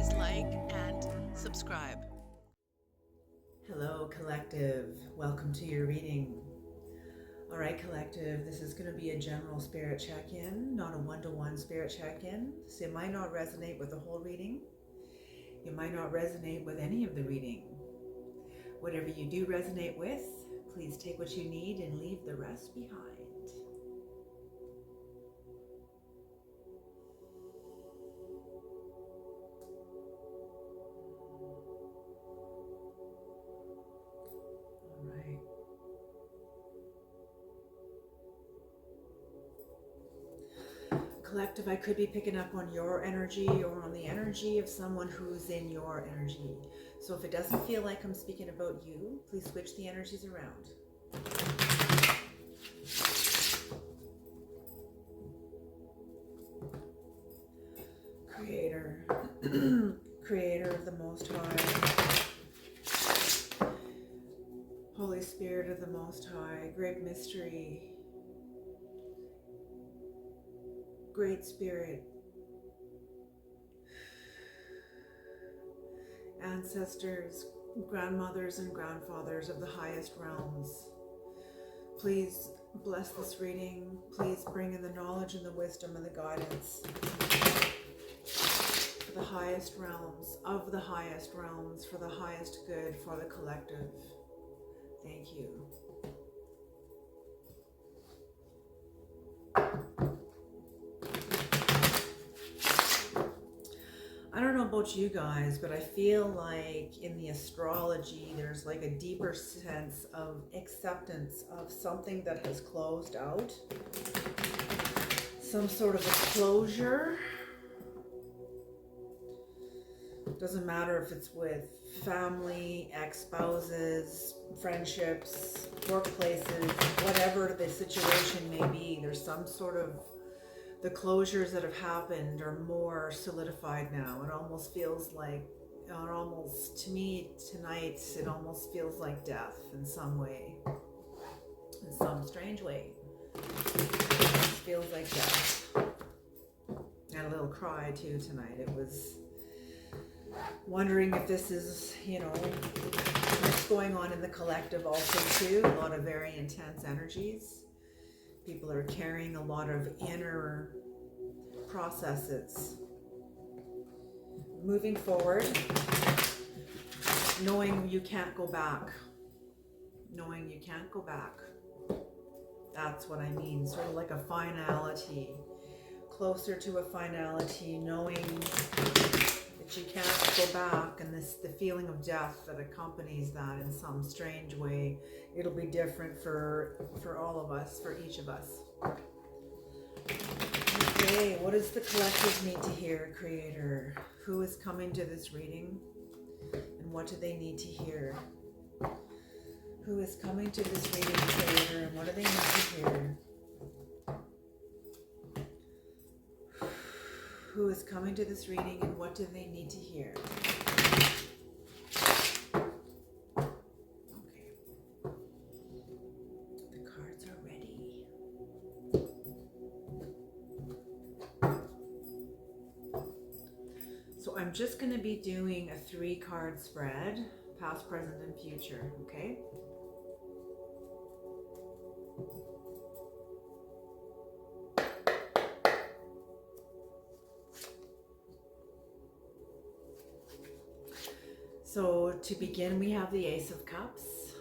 please like and subscribe. Hello, Collective. Welcome to your reading. All right, Collective, this is going to be a general spirit check-in, not a one-to-one spirit check-in. So it might not resonate with the whole reading. You might not resonate with any of the reading. Whatever you do resonate with, please take what you need and leave the rest behind. All right. Collective, I could be picking up on your energy or on the energy of someone who's in your energy. So if it doesn't feel like I'm speaking about you, please switch the energies around. Creator, Creator of the Most High, Holy Spirit of the Most High, Great Mystery, Great Spirit, ancestors, grandmothers and grandfathers of the highest realms, please bless this reading. Please bring in the knowledge and the wisdom and the guidance for the highest realms, of the highest realms, for the highest good, for the collective. Thank you. I don't know about you guys, but I feel like in the astrology, there's like a deeper sense of acceptance of something that has closed out. Some sort of a closure. Doesn't matter if it's with family, ex-spouses, friendships, workplaces, whatever the situation may be, there's some sort of, the closures that have happened are more solidified now. It almost feels like, to me tonight, it almost feels like death in some way, in some strange way. It feels like death. I had a little cry too tonight. It was wondering if this is, what's going on in the collective also too. A lot of very intense energies. People are carrying a lot of inner processes. Moving forward, knowing you can't go back. Knowing you can't go back. That's what I mean. Sort of like a finality. Closer to a finality, knowing that you can't go back, and the feeling of death that accompanies that in some strange way. It'll be different for all of us, for each of us. Okay, what does the collective need to hear, Creator? Who is coming to this reading, and what do they need to hear? Who is coming to this reading, Creator, and what do they need to hear? Who is coming to this reading, and what do they need to hear? Okay. The cards are ready. So I'm just going to be doing a 3-card spread, past, present, and future, okay? So to begin, we have the Ace of Cups.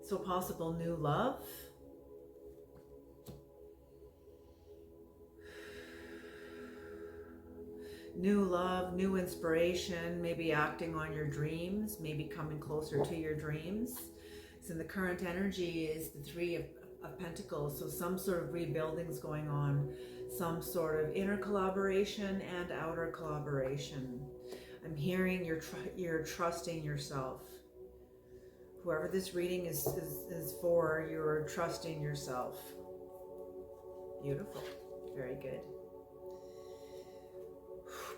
So possible new love. New love, new inspiration, maybe acting on your dreams, maybe coming closer to your dreams. So the current energy is the 3 of Pentacles. So some sort of rebuilding is going on, some sort of inner collaboration and outer collaboration. I'm hearing you're trusting yourself. Whoever this reading is for, you're trusting yourself. Beautiful. Very good.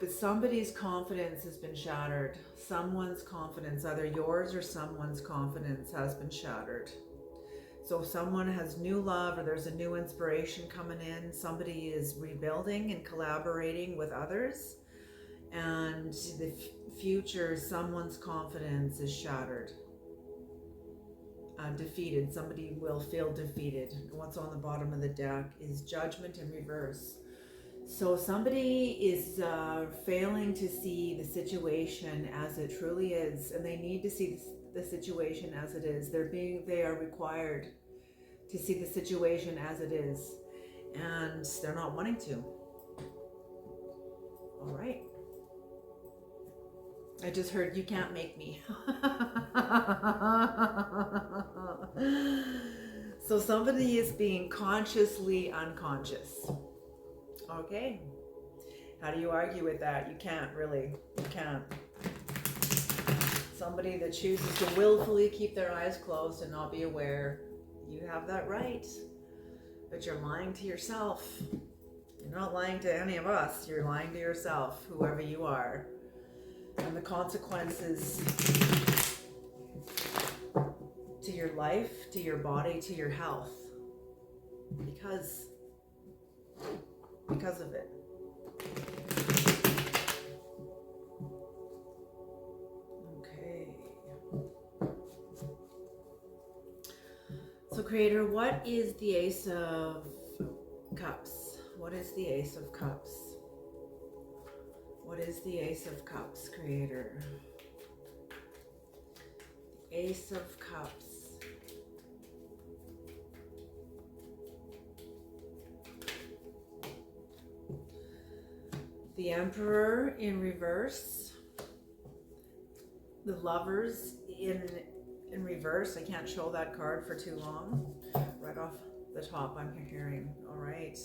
But somebody's confidence has been shattered. Someone's confidence, either yours or someone's confidence, has been shattered. So someone has new love, or there's a new inspiration coming in. Somebody is rebuilding and collaborating with others. and the future, someone's confidence is shattered, defeated. Somebody will feel defeated. What's on the bottom of the deck is Judgment in reverse. So somebody is failing to see the situation as it truly is, and they need to see the situation as it is. They are required to see the situation as it is, and they're not wanting to. All right. I just heard, you can't make me. So somebody is being consciously unconscious. Okay. How do you argue with that? You can't really. You can't. Somebody that chooses to willfully keep their eyes closed and not be aware, you have that right. But you're lying to yourself. You're not lying to any of us. You're lying to yourself, whoever you are. And the consequences to your life, to your body, to your health, because of it. Okay. So Creator, what is the Ace of Cups? What is the Ace of Cups? What is the Ace of Cups, Creator? The Ace of Cups. The Emperor in reverse. The Lovers in reverse. I can't show that card for too long. Right off the top I'm hearing. All right.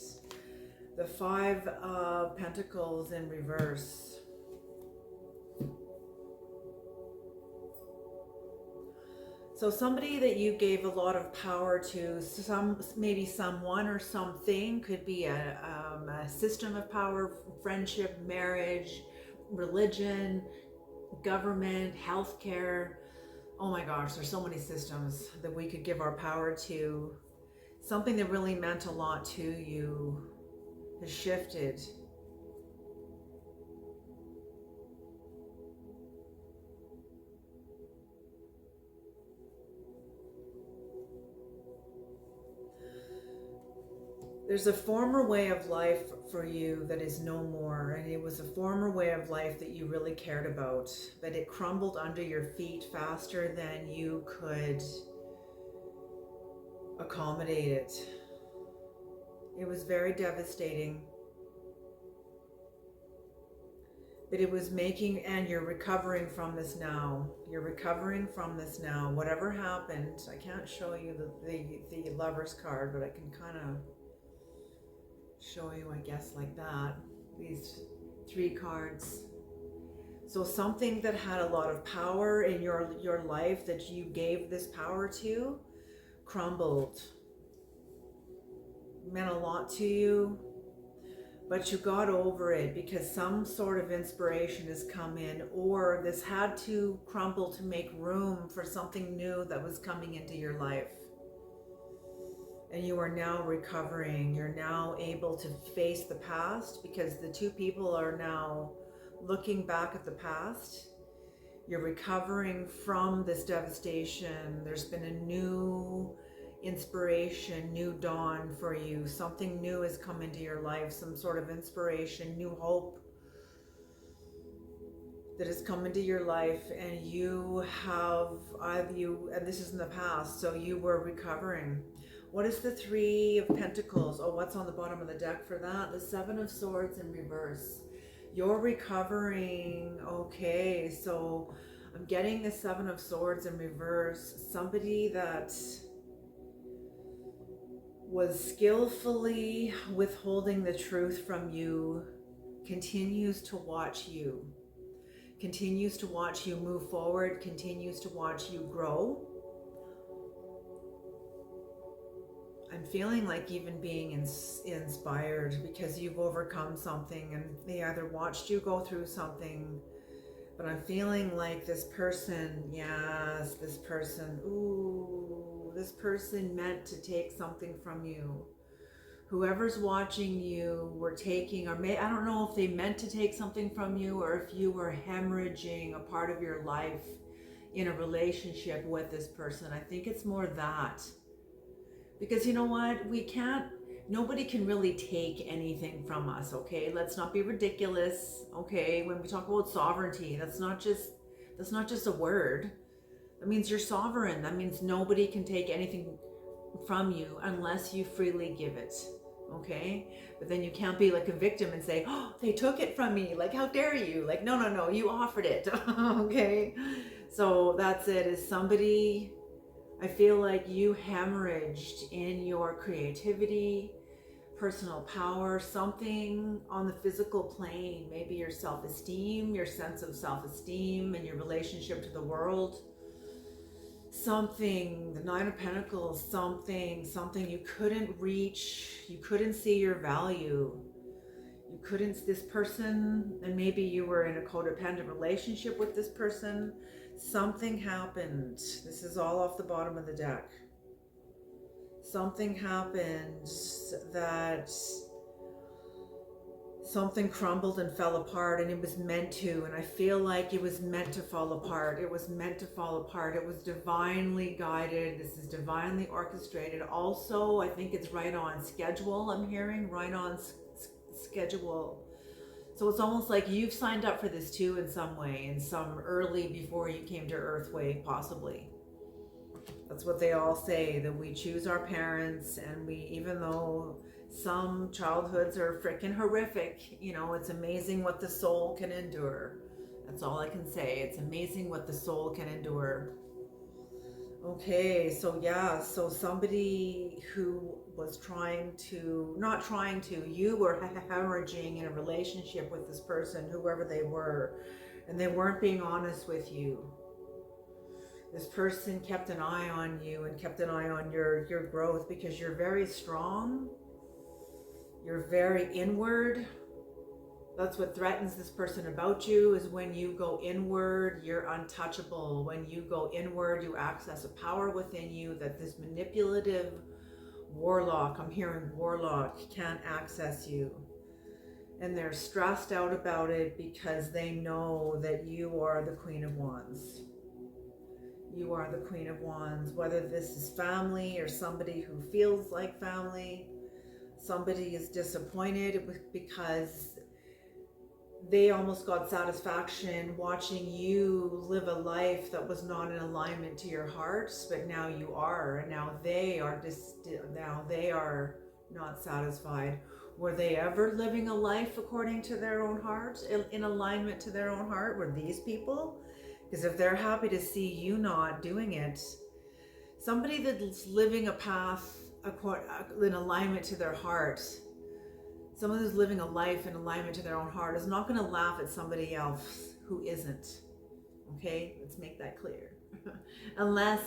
The Five of Pentacles in reverse. So somebody that you gave a lot of power to, maybe someone or something, could be a system of power, friendship, marriage, religion, government, healthcare. Oh my gosh, there's so many systems that we could give our power to. Something that really meant a lot to you has shifted. There's a former way of life for you that is no more, and it was a former way of life that you really cared about, but it crumbled under your feet faster than you could accommodate it. It was very devastating, but it was making, and you're recovering from this now. You're recovering from this now. Whatever happened, I can't show you the Lover's card, but I can kind of show you, I guess, like that. These three cards. So something that had a lot of power in your life that you gave this power to crumbled. Meant a lot to you, but you got over it because some sort of inspiration has come in, or this had to crumble to make room for something new that was coming into your life. And you are now recovering. You're now able to face the past because the two people are now looking back at the past. You're recovering from this devastation. There's been a new inspiration, new dawn for you. Something new has come into your life, some sort of inspiration, new hope that has come into your life, and you have, and this is in the past, so you were recovering. What is the Three of Pentacles? Oh, what's on the bottom of the deck for that? The Seven of Swords in reverse. You're recovering. Okay, so I'm getting the Seven of Swords in reverse. Somebody that was skillfully withholding the truth from you continues to watch you. Continues to watch you move forward. Continues to watch you grow. I'm feeling like even being inspired because you've overcome something, and they either watched you go through something, but I'm feeling like this person, yes, this person, ooh, this person meant to take something from you. whoever's watching you were taking, or I don't know if they meant to take something from you, or if you were hemorrhaging a part of your life in a relationship with this person. I think it's more that. Because you know what? Nobody can really take anything from us, okay? Let's not be ridiculous, okay? When we talk about sovereignty, that's not just a word. That means you're sovereign. That means nobody can take anything from you unless you freely give it, okay? But then you can't be like a victim and say, oh, they took it from me, like how dare you? Like no, you offered it. Okay, so that's it. Is somebody, I feel like you hemorrhaged in your creativity, personal power, something on the physical plane, maybe your self-esteem, your sense of self-esteem and your relationship to the world. Something, the Nine of Pentacles, something you couldn't reach, you couldn't see your value. You couldn't, this person, and maybe you were in a codependent relationship with this person. Something happened. This is all off the bottom of the deck. Something happened that something crumbled and fell apart, and it was meant to, and I feel like it was meant to fall apart. It was meant to fall apart. It was divinely guided. This is divinely orchestrated. Also, I think it's right on schedule. I'm hearing right on schedule. So it's almost like you've signed up for this too in some way, in some early before you came to Earth way, possibly. That's what they all say, that we choose our parents, and we, even though some childhoods are freaking horrific, you know, it's amazing what the soul can endure. That's all I can say. It's amazing what the soul can endure. Okay, so yeah, so somebody who was you were hemorrhaging in a relationship with this person, whoever they were, and they weren't being honest with you. This person kept an eye on you and kept an eye on your growth, because you're very strong. You're very inward. That's what threatens this person about you, is when you go inward, you're untouchable. When you go inward, you access a power within you that this manipulative warlock, I'm hearing warlock, can't access you. And they're stressed out about it because they know that you are the Queen of Wands. You are the Queen of Wands, whether this is family or somebody who feels like family. Somebody is disappointed because they almost got satisfaction watching you live a life that was not in alignment to your heart, but now you are, and now they are not satisfied. Were they ever living a life according to their own heart, in alignment to their own heart? Were these people? Because if they're happy to see you not doing it, somebody that's living a path in alignment to their heart, someone who's living a life in alignment to their own heart, is not going to laugh at somebody else who isn't. Okay, let's make that clear. unless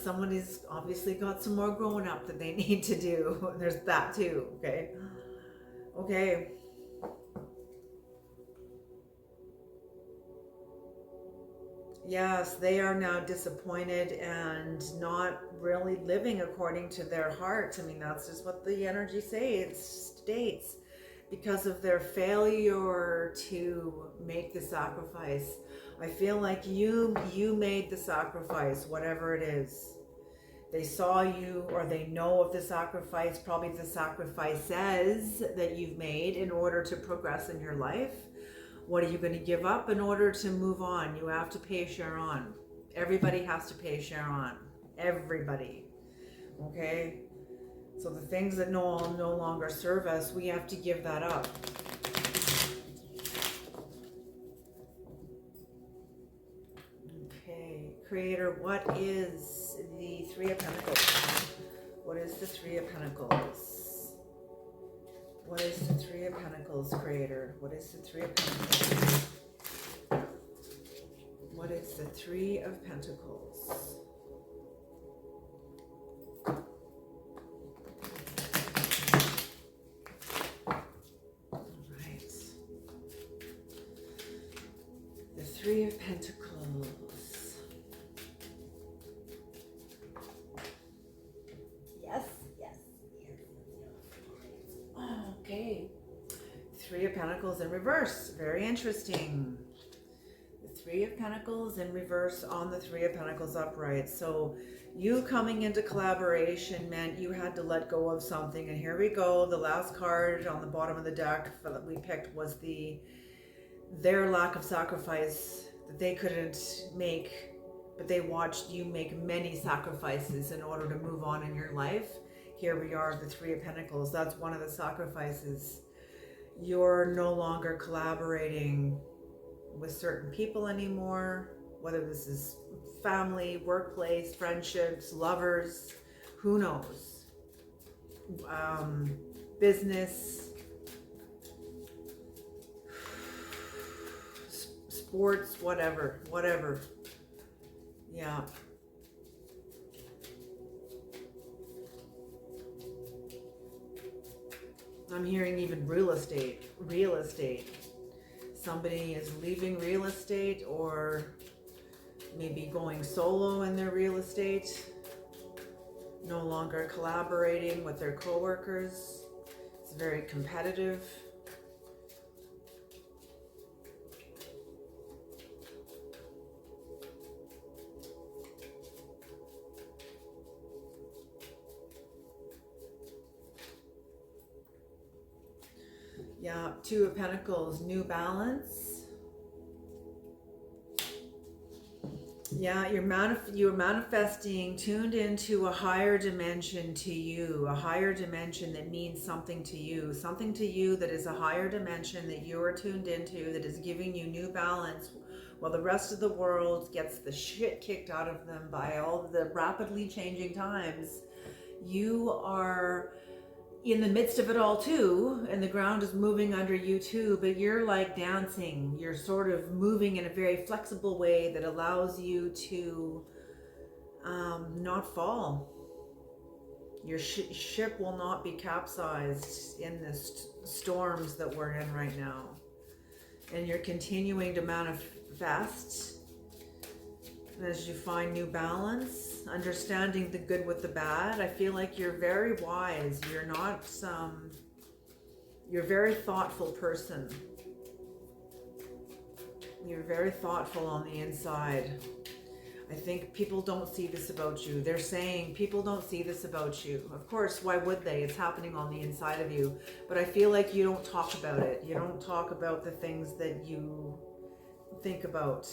someone has obviously got some more growing up that they need to do. There's that too. Okay. Yes, they are now disappointed and not really living according to their hearts. I mean, that's just what the energy states, because of their failure to make the sacrifice. I feel like you made the sacrifice, whatever it is. They saw you, or they know of the sacrifice, probably the sacrifices that you've made in order to progress in your life. What are you going to give up in order to move on? You have to pay Sharon. Everybody has to pay Sharon. Everybody. Okay? So the things that no longer serve us, we have to give that up. Okay. Creator, what is the Three of Pentacles? What is the Three of Pentacles? What is the Three of Pentacles, Creator? What is the Three of Pentacles? What is the Three of Pentacles? All right. The Three of Pentacles. in reverse. Very interesting. The Three of Pentacles in reverse on the Three of Pentacles upright. So you coming into collaboration meant you had to let go of something. And here we go. The last card on the bottom of the deck that we picked was their lack of sacrifice that they couldn't make, but they watched you make many sacrifices in order to move on in your life. Here we are, the Three of Pentacles. That's one of the sacrifices. You're no longer collaborating with certain people anymore, whether this is family, workplace, friendships, lovers, who knows, business, sports, whatever. Yeah. I'm hearing even real estate. Somebody is leaving real estate, or maybe going solo in their real estate, no longer collaborating with their coworkers. It's very competitive. Yeah, Two of Pentacles, new balance. Yeah, you're manifesting, tuned into a higher dimension to you, a higher dimension that means something to you that is a higher dimension that you are tuned into, that is giving you new balance, while the rest of the world gets the shit kicked out of them by all of the rapidly changing times. You are in the midst of it all too, and the ground is moving under you too, but you're like dancing. You're sort of moving in a very flexible way that allows you to not fall. Your ship will not be capsized in the storms that we're in right now. And you're continuing to manifest as you find new balance, understanding the good with the bad. I feel like you're very wise. You're not you're a very thoughtful person. You're very thoughtful on the inside. I think people don't see this about you. They're saying people don't see this about you. Of course, why would they? It's happening on the inside of you. But I feel like you don't talk about it. You don't talk about the things that you think about.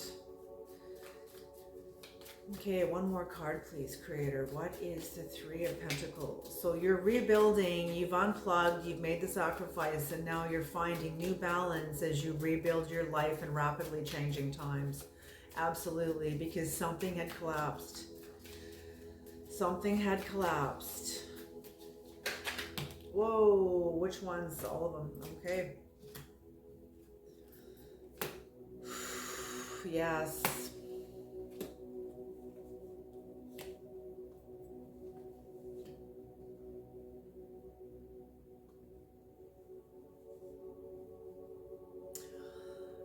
Okay, one more card, please, Creator. What is the Three of Pentacles? So you're rebuilding, you've unplugged, you've made the sacrifice, and now you're finding new balance as you rebuild your life in rapidly changing times. Absolutely, because something had collapsed. Something had collapsed. Whoa, which ones? All of them. Okay. Yes.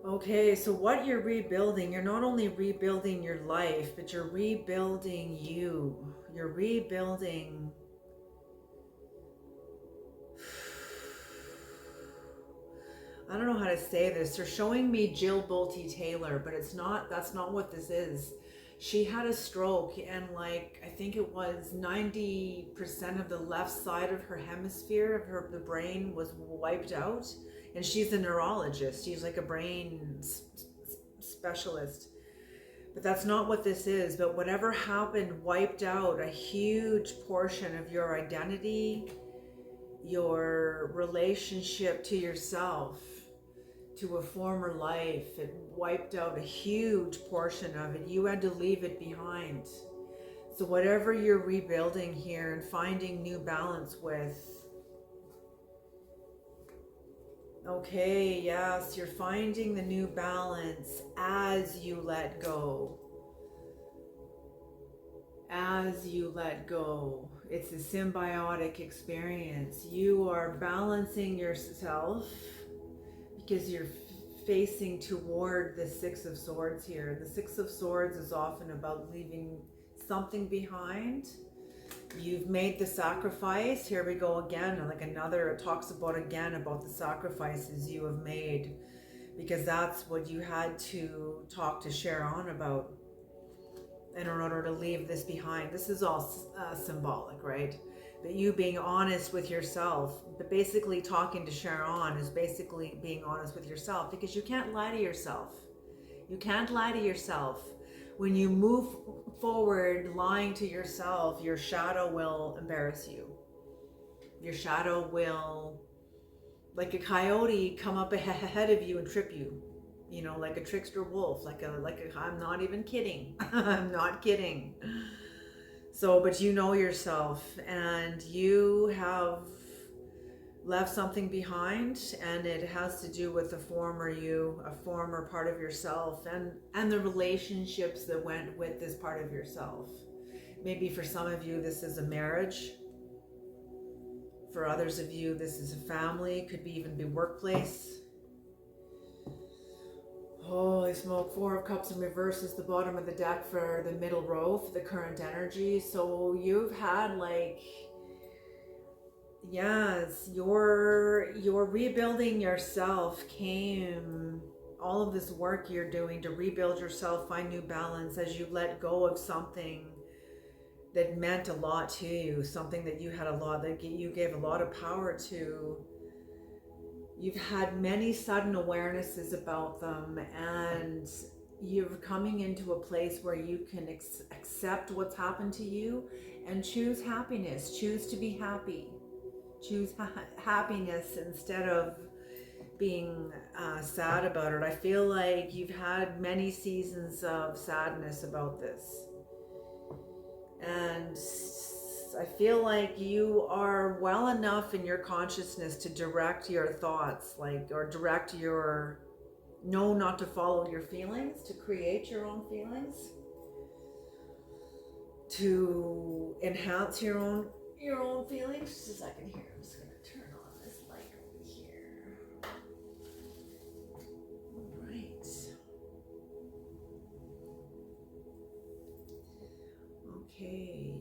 Okay, so what you're rebuilding, you're not only rebuilding your life, but you're rebuilding you. You're rebuilding. I don't know how to say this. They're showing me Jill Bolte Taylor, but that's not what this is. She had a stroke, and I think it was 90% of the left side of her hemisphere of the brain was wiped out. And she's a neurologist. She's like a brain specialist. But that's not what this is. But whatever happened wiped out a huge portion of your identity, your relationship to yourself, to a former life. It wiped out a huge portion of it. You had to leave it behind. So whatever you're rebuilding here and finding new balance with, okay, yes, you're finding the new balance as you let go. As you let go. It's a symbiotic experience. You are balancing yourself because you're facing toward the Six of Swords here. The Six of Swords is often about leaving something behind. You've made the sacrifice. Here we go again. Like another, it talks about again about the sacrifices you have made, because that's what you had to talk to Sharon about in order to leave this behind. This is all symbolic, right? But you being honest with yourself, but basically talking to Sharon is basically being honest with yourself, because you can't lie to yourself. You can't lie to yourself. When you move forward lying to yourself, your shadow will embarrass you. Your shadow will, like a coyote, come up ahead of you and trip you. You know, like a trickster wolf, I'm not even kidding. I'm not kidding. So, but you know yourself, and you have left something behind, and it has to do with the former you, a former part of yourself, and the relationships that went with this part of yourself. Maybe for some of you this is a marriage, for others of you this is a family, could be even be workplace. Holy smoke, 4 of Cups in reverse is the bottom of the deck for the middle row, for the current energy. So you've had like, yes, you're rebuilding yourself came, all of this work you're doing to rebuild yourself, find new balance as you let go of something that meant a lot to you, something that you had a lot, that you gave a lot of power to. You've had many sudden awarenesses about them, and you're coming into a place where you can accept what's happened to you and choose happiness, choose to be happy. Choose happiness instead of being sad about it. I feel like you've had many seasons of sadness about this, and I feel like you are well enough in your consciousness to direct your thoughts, or direct your, know not to follow your feelings, to create your own feelings, to enhance your own feelings. Just a second here. I'm just gonna turn on this light over here. All right. Okay.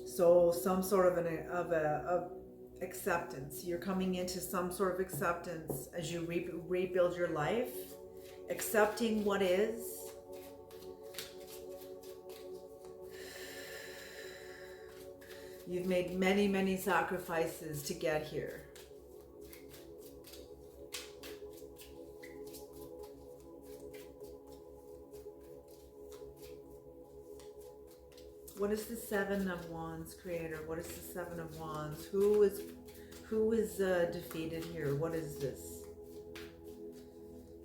So some sort of acceptance. You're coming into some sort of acceptance as you rebuild your life, accepting what is. You've made many, many sacrifices to get here. What is the 7 of Wands, Creator? What is the 7 of Wands? Who is defeated here? What is this?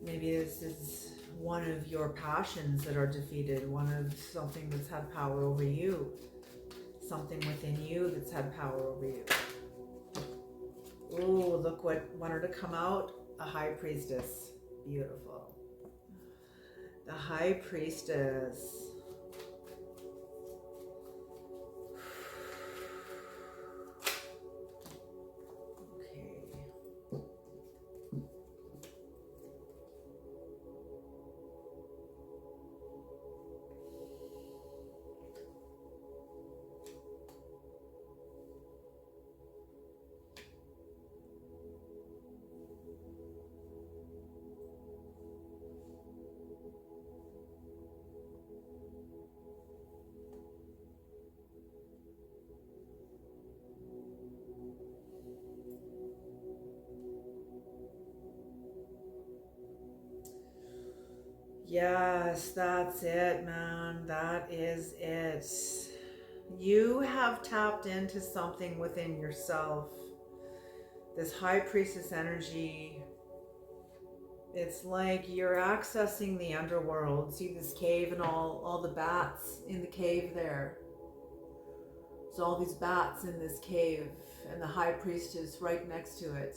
Maybe this is one of your passions that are defeated, one of something that's had power over you, something within you that's had power over you. Oh, look what wanted to come out. A High Priestess. Beautiful. The High Priestess. Yes, that's it, man. That is it. You have tapped into something within yourself. This High Priestess energy. It's like you're accessing the underworld. See this cave and all the bats in the cave there. There's all these bats in this cave, and the High Priestess right next to it.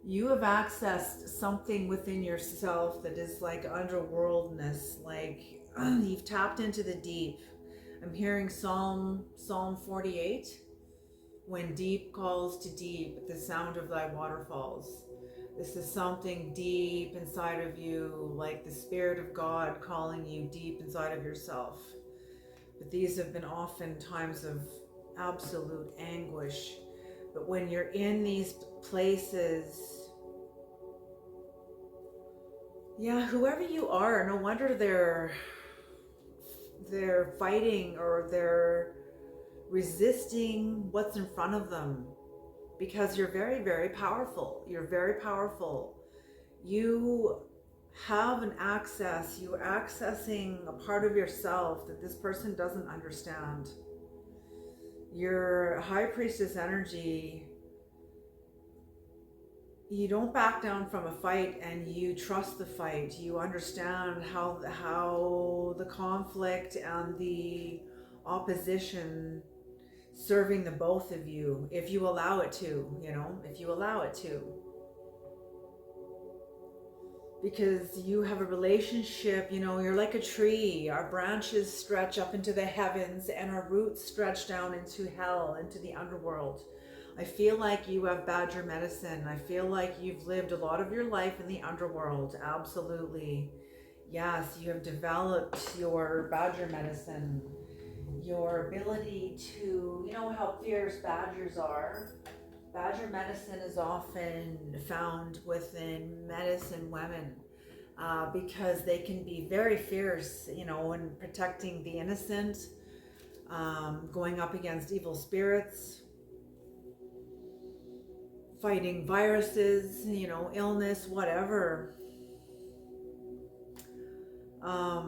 You have accessed something within yourself that is like underworldness, like you've tapped into the deep. I'm hearing Psalm 48. When deep calls to deep at the sound of thy waterfalls. This is something deep inside of you, like the Spirit of God calling you deep inside of yourself. But these have been often times of absolute anguish. But when you're in these places, yeah, whoever you are, no wonder they're fighting or they're resisting what's in front of them, because you're very, very powerful. You're very powerful. You have an access, you're accessing a part of yourself that this person doesn't understand. Your high priestess energy, you don't back down from a fight, and you trust the fight. You understand how the conflict and the opposition serving the both of you, if you allow it to, if you allow it to. Because you have a relationship, you're like a tree. Our branches stretch up into the heavens and our roots stretch down into hell, into the underworld. I feel like you have badger medicine. I feel like you've lived a lot of your life in the underworld. Absolutely. Yes, you have developed your badger medicine. Your ability to, how fierce badgers are. Badger medicine is often found within medicine women because they can be very fierce, in protecting the innocent, going up against evil spirits, fighting viruses, illness, whatever. What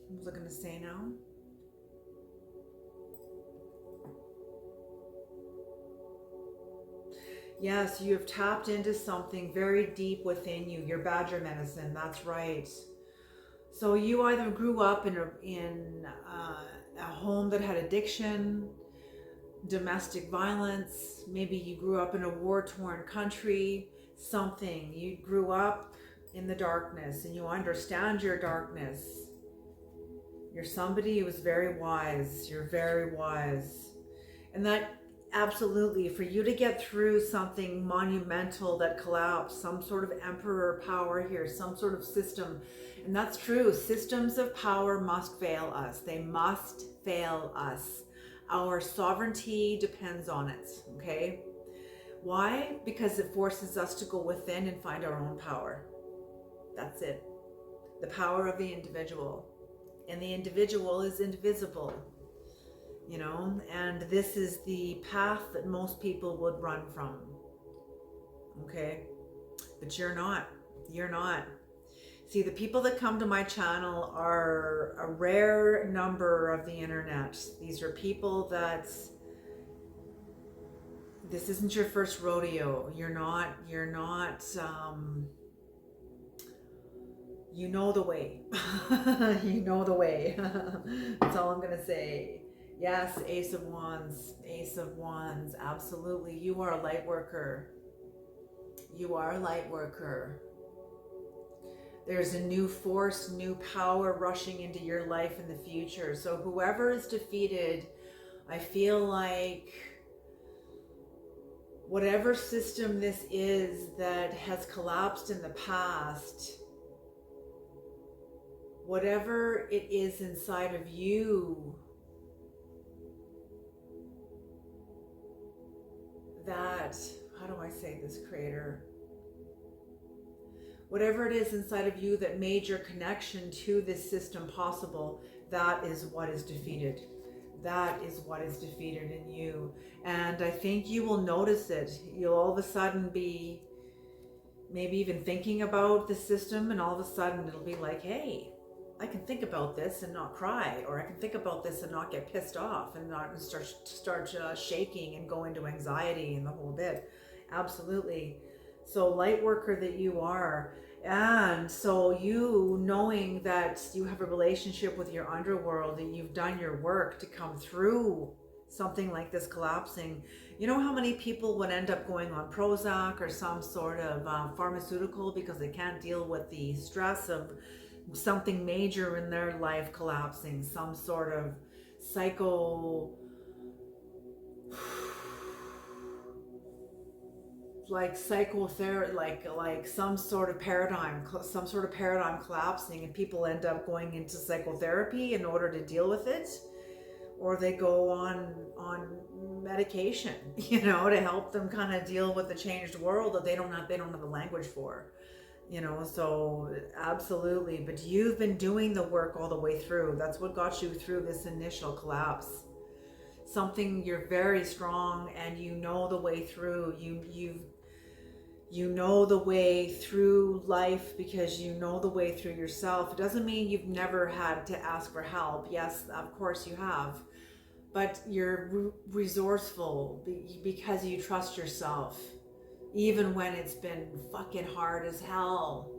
was I going to say now? Yes, you have tapped into something very deep within you, your badger medicine, that's right. So you either grew up in a home that had addiction, domestic violence, maybe you grew up in a war-torn country, something. You grew up in the darkness and you understand your darkness. You're somebody who is very wise. You're very wise. And that absolutely, for you to get through something monumental that collapsed, some sort of emperor power here, some sort of system. And that's true. Systems of power must fail us. They must fail us. Our sovereignty depends on it, okay? Why? Because it forces us to go within and find our own power. That's it. The power of the individual. And the individual is indivisible, and this is the path that most people would run from, okay? But you're not. You're not. See, the people that come to my channel are a rare number of the internet. These are people this isn't your first rodeo. You're not, you know the way. You know the way. That's all I'm going to say. Yes, Ace of Wands, absolutely. You are a light worker. You are a light worker. There's a new force, new power rushing into your life in the future. So whoever is defeated, I feel like whatever system this is that has collapsed in the past, whatever it is inside of you that, how do I say this, Creator? Whatever it is inside of you that made your connection to this system possible, that is what is defeated. That is what is defeated in you. And I think you will notice it. You'll all of a sudden be maybe even thinking about the system, and all of a sudden it'll be like, hey, I can think about this and not cry, or I can think about this and not get pissed off and not start shaking and go into anxiety and the whole bit. Absolutely. So light worker that you are, and so you knowing that you have a relationship with your underworld, that you've done your work to come through something like this collapsing. You know how many people would end up going on Prozac or some sort of pharmaceutical because they can't deal with the stress of something major in their life collapsing, some sort of like psychotherapy, like some sort of paradigm collapsing, and people end up going into psychotherapy in order to deal with it, or they go on medication, to help them kind of deal with the changed world that they don't have the language for. So absolutely. But you've been doing the work all the way through. That's what got you through this initial collapse. Something, you're very strong, and you know the way through. You know the way through life because you know the way through yourself. It doesn't mean you've never had to ask for help. Yes, of course you have. But you're resourceful because you trust yourself. Even when it's been fucking hard as hell,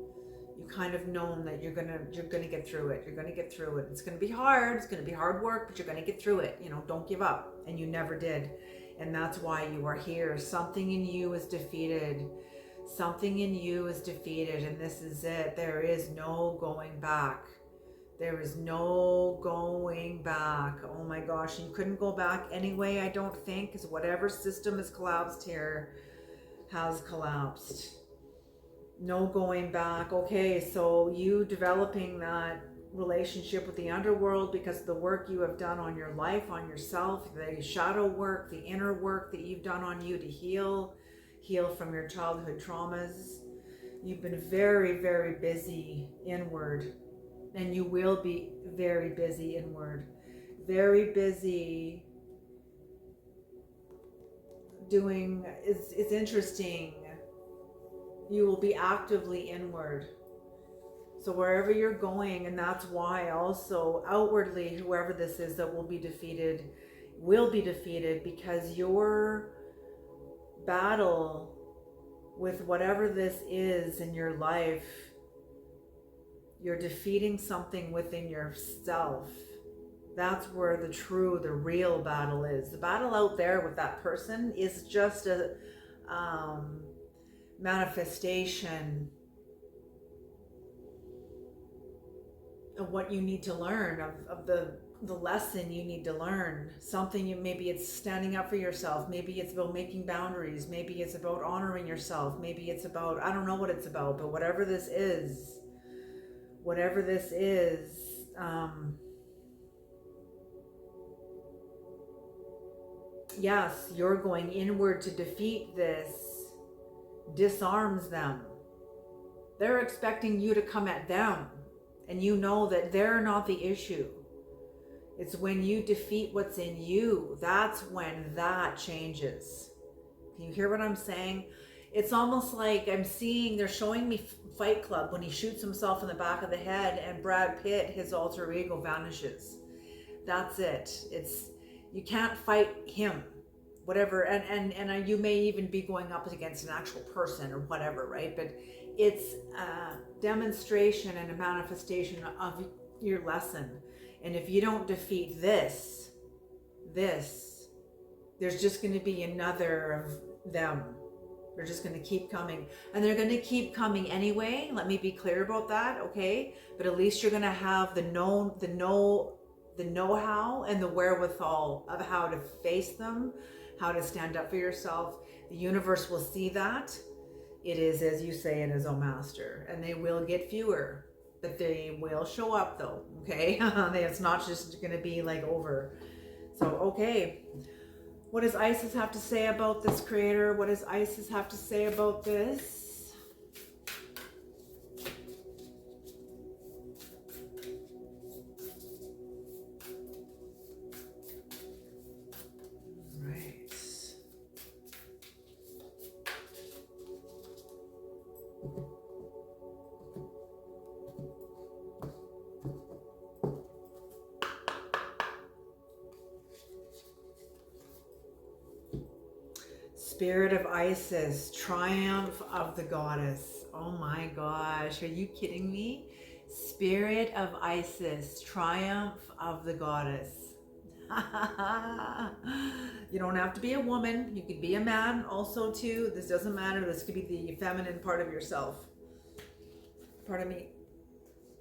you kind of known that you're gonna get through it. You're gonna get through it. It's gonna be hard. It's gonna be hard work, but you're gonna get through it. Don't give up. And you never did. And that's why you are here. Something in you is defeated. Something in you is defeated, and this is it. There is no going back. There is no going back. Oh my gosh, you couldn't go back anyway, I don't think, because whatever system has collapsed here has collapsed. No going back. Okay, so you developing that relationship with the underworld because of the work you have done on your life, on yourself, the shadow work, the inner work that you've done on you to heal from your childhood traumas. You've been very, very busy inward, and you will be very busy inward. Very busy doing, it's interesting. You will be actively inward. So wherever you're going, and that's why also outwardly, whoever this is that will be defeated because your battle with whatever this is in your life, you're defeating something within yourself. That's where the real battle is. The battle out there with that person is just a manifestation of what you need to learn, of the lesson you need to learn. Maybe it's standing up for yourself. Maybe it's about making boundaries. Maybe it's about honoring yourself. Maybe it's about, I don't know what it's about, but whatever this is, yes, you're going inward to defeat this, disarms them. They're expecting you to come at them, and you know that they're not the issue. It's when you defeat what's in you, that's when that changes. Can you hear what I'm saying? It's almost like they're showing me Fight Club when he shoots himself in the back of the head and Brad Pitt, his alter ego, vanishes. That's it. You can't fight him, whatever. And you may even be going up against an actual person or whatever, right? But it's a demonstration and a manifestation of your lesson. And if you don't defeat this, there's just going to be another of them. They're just going to keep coming, and they're going to keep coming anyway. Let me be clear about that, okay? But at least you're going to have the know-how and the wherewithal of how to face them, how to stand up for yourself. The universe will see that. It is, as you say, it is, oh master, and they will get fewer, but they will show up though, okay? It's not just going to be like over. So, okay. What does Isis have to say about this, creator? What does Isis have to say about this? Right. Spirit of Isis, triumph of the goddess. Oh my gosh, are you kidding me? Spirit of Isis, triumph of the goddess. You don't have to be a woman. You could be a man also too. This doesn't matter. This could be the feminine part of yourself. Pardon me.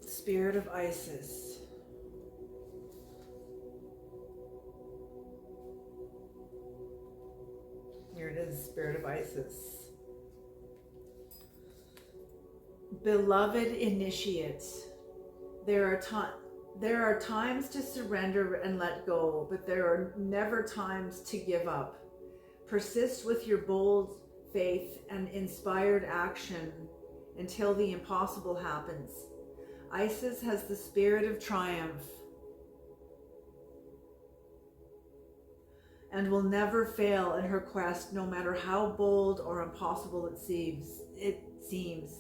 Spirit of Isis. Here it is, Spirit of Isis. Beloved initiates, there are times to surrender and let go, but there are never times to give up. Persist with your bold faith and inspired action until the impossible happens. Isis has the spirit of triumph and will never fail in her quest, no matter how bold or impossible it seems.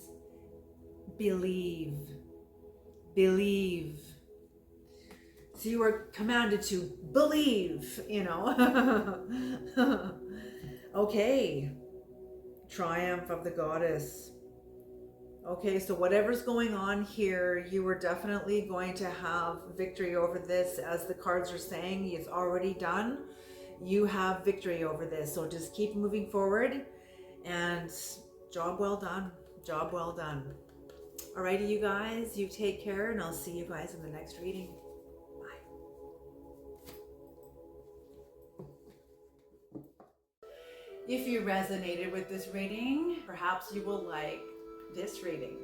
Believe. Believe. So you are commanded to believe, Okay. Triumph of the goddess. Okay, so whatever's going on here, you are definitely going to have victory over this. As the cards are saying, it's already done. You have victory over this. So just keep moving forward, and job well done. Job well done. Alrighty, you guys, you take care, and I'll see you guys in the next reading. If you resonated with this reading, perhaps you will like this reading.